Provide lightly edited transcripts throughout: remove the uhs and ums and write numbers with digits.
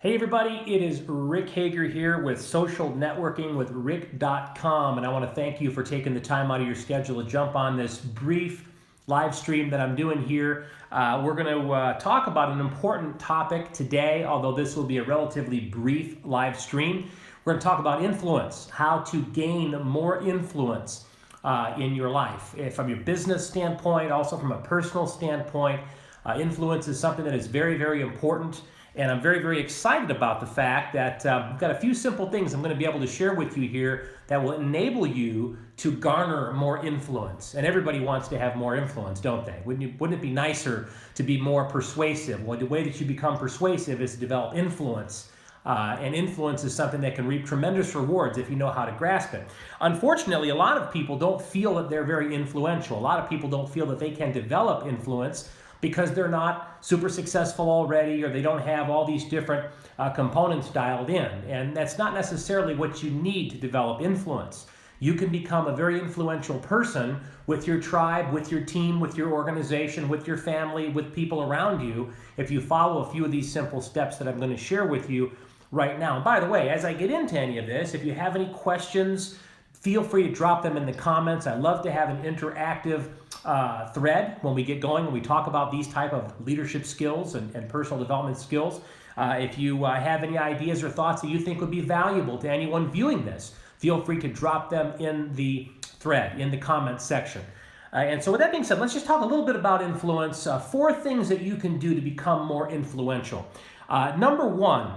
Hey everybody, it is Rick Hagar here with Social Networking with Rick.com, and I want to thank you for taking the time out of your schedule to jump on this brief live stream that I'm doing here. We're going to talk about an important topic today, although this will be a relatively brief live stream. We're going to talk about influence, how to gain more influence in your life. From your business standpoint, also from a personal standpoint, influence is something that is very, very important. And I'm very, very excited about the fact that we've got a few simple things I'm going to be able to share with you here that will enable you to garner more influence. And everybody wants to have more influence, don't they? Wouldn't it be nicer to be more persuasive? Well, the way that you become persuasive is to develop influence. And influence is something that can reap tremendous rewards if you know how to grasp it. Unfortunately, a lot of people don't feel that they're very influential. A lot of people don't feel that they can develop influence because they're not super successful already, or they don't have all these different components dialed in. And that's not necessarily what you need to develop influence. You can become a very influential person with your tribe, with your team, with your organization, with your family, with people around you, if you follow a few of these simple steps that I'm going to share with you right now. And by the way, as I get into any of this, if you have any questions, feel free to drop them in the comments. I love to have an interactive thread when we get going, when we talk about these type of leadership skills and personal development skills. If you have any ideas or thoughts that you think would be valuable to anyone viewing this, feel free to drop them in the thread, in the comments section. And so with that being said, let's just talk a little bit about influence. 4 things that you can do to become more influential. Number 1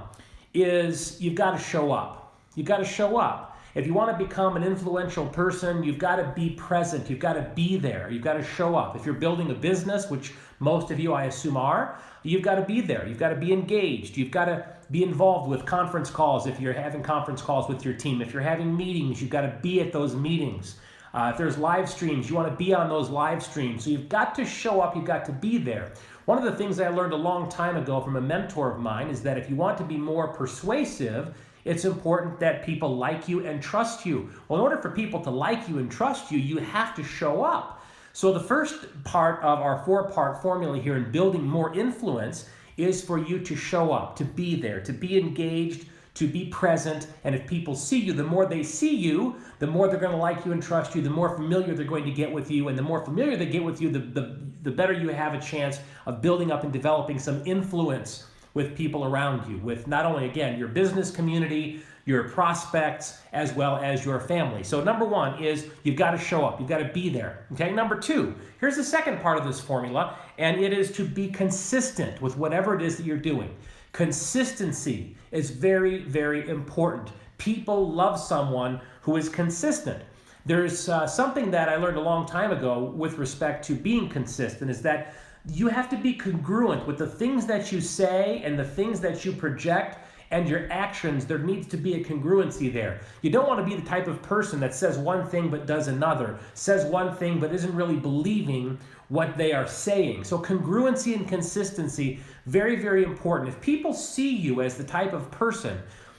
is you've got to show up. You've got to show up. If you want to become an influential person, you've got to be present. You've got to be there. You've got to show up. If you're building a business, which most of you, I assume, are, you've got to be there. You've got to be engaged. You've got to be involved with conference calls if you're having conference calls with your team. If you're having meetings, you've got to be at those meetings. If there's live streams, you want to be on those live streams. So you've got to show up. You've got to be there. One of the things I learned a long time ago from a mentor of mine is that if you want to be more persuasive, it's important that people like you and trust you. Well, in order for people to like you and trust you, you have to show up. So the first part of our 4-part formula here in building more influence is for you to show up, to be there, to be engaged, to be present. And if people see you, the more they see you, the more they're going to like you and trust you, the more familiar they're going to get with you. And the more familiar they get with you, the better you have a chance of building up and developing some influence with people around you, with not only, again, your business community, your prospects, as well as your family. So number 1 is you've got to show up. You've got to be there. Okay, number 2, here's the second part of this formula, and it is to be consistent with whatever it is that you're doing. Consistency is very, very important. People love someone who is consistent. There's something that I learned a long time ago with respect to being consistent, is that you have to be congruent with the things that you say and the things that you project and your actions. There needs to be a congruency there. You don't want to be the type of person that says one thing but does another, says one thing but isn't really believing what they are saying. So congruency and consistency, very, very important. If people see you as the type of person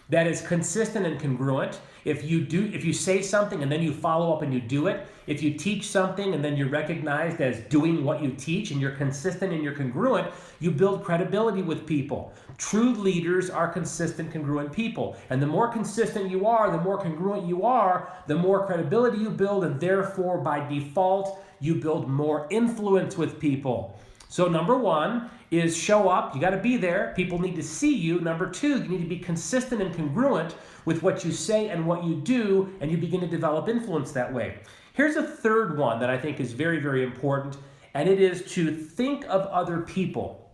that is consistent and congruent, if you say something and then you follow up and you do it, if you teach something and then you're recognized as doing what you teach and you're consistent and you're congruent, you build credibility with people. True leaders are consistent, congruent people. And the more consistent you are, the more congruent you are, the more credibility you build, and therefore by default, you build more influence with people. So number 1 is show up. You got to be there. People need to see you. Number 2, you need to be consistent and congruent with what you say and what you do, and you begin to develop influence that way. Here's a third one that I think is very, very important, and it is to think of other people.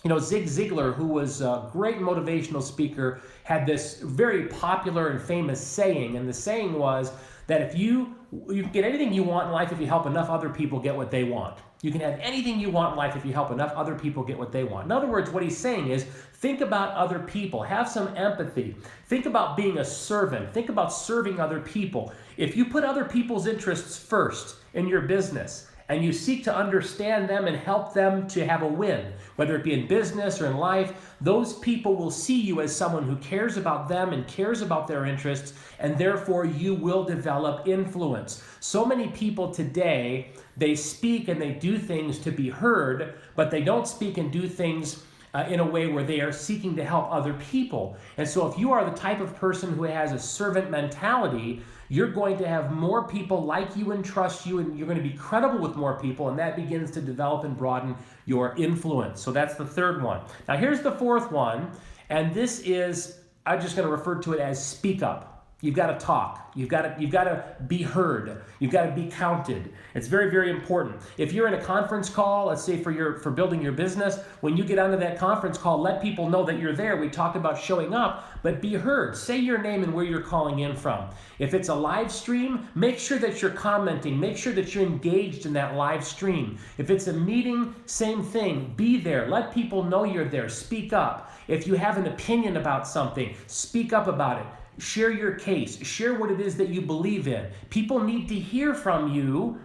You know, Zig Ziglar, who was a great motivational speaker, had this very popular and famous saying, and the saying was that if you can get anything you want in life if you help enough other people get what they want. You can have anything you want in life if you help enough other people get what they want. In other words, what he's saying is, think about other people. Have some empathy. Think about being a servant. Think about serving other people. If you put other people's interests first in your business, and you seek to understand them and help them to have a win, whether it be in business or in life, those people will see you as someone who cares about them and cares about their interests, and therefore you will develop influence. So many people today, they speak and they do things to be heard, but they don't speak and do things in a way where they are seeking to help other people. And so if you are the type of person who has a servant mentality, you're going to have more people like you and trust you, and you're going to be credible with more people, and that begins to develop and broaden your influence. So that's the third one. Now here's the fourth one, and this is, I'm just going to refer to it as speak up. You've got to talk. You've got to be heard. You've got to be counted. It's very, very important. If you're in a conference call, let's say for building your business, when you get onto that conference call, let people know that you're there. We talked about showing up, but be heard. Say your name and where you're calling in from. If it's a live stream, make sure that you're commenting. Make sure that you're engaged in that live stream. If it's a meeting, same thing. Be there. Let people know you're there. Speak up. If you have an opinion about something, speak up about it. Share your case. Share what it is that you believe in. People need to hear from you,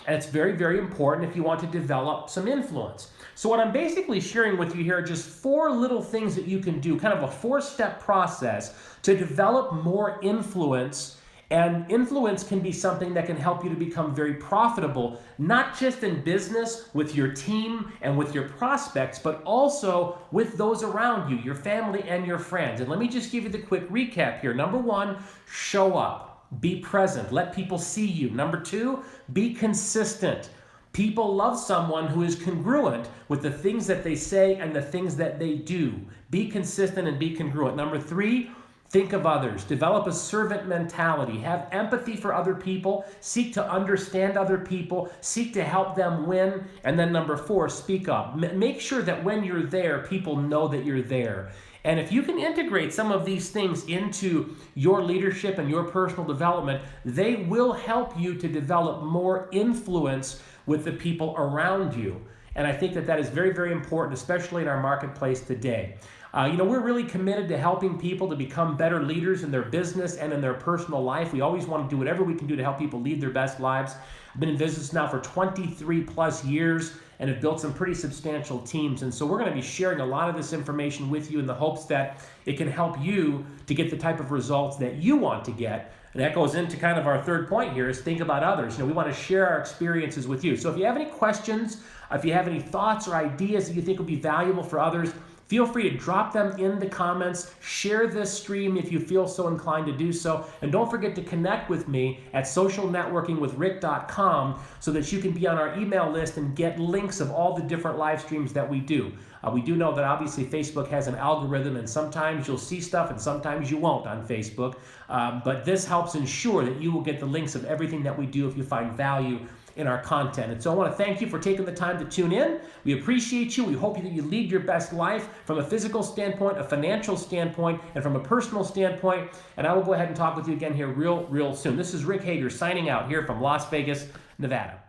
and it's very, very important if you want to develop some influence. So what I'm basically sharing with you here are just 4 little things that you can do, kind of a 4-step process to develop more influence. And influence can be something that can help you to become very profitable, not just in business with your team and with your prospects, but also with those around you, your family and your friends. And let me just give you the quick recap here. Number 1, show up. Be present. Let people see you. Number 2, be consistent. People love someone who is congruent with the things that they say and the things that they do. Be consistent and be congruent. Number 3, think of others. Develop a servant mentality. Have empathy for other people. Seek to understand other people. Seek to help them win. And then number 4, speak up. Make sure that when you're there, people know that you're there. And if you can integrate some of these things into your leadership and your personal development, they will help you to develop more influence with the people around you. And I think that that is very, very important, especially in our marketplace today. We're really committed to helping people to become better leaders in their business and in their personal life. We always want to do whatever we can do to help people lead their best lives. I've been in business now for 23 plus years and have built some pretty substantial teams. And so we're going to be sharing a lot of this information with you in the hopes that it can help you to get the type of results that you want to get. And that goes into kind of our third point here is think about others. We want to share our experiences with you. So if you have any questions, if you have any thoughts or ideas that you think would be valuable for others, feel free to drop them in the comments. Share this stream if you feel so inclined to do so. And don't forget to connect with me at socialnetworkingwithrick.com so that you can be on our email list and get links of all the different live streams that we do. We do know that obviously Facebook has an algorithm, and sometimes you'll see stuff and sometimes you won't on Facebook. But this helps ensure that you will get the links of everything that we do if you find value in our content. And so I want to thank you for taking the time to tune in. We appreciate you. We hope that you lead your best life from a physical standpoint, a financial standpoint, and from a personal standpoint. And I will go ahead and talk with you again here real soon. This is Rick Hagar signing out here from Las Vegas, Nevada.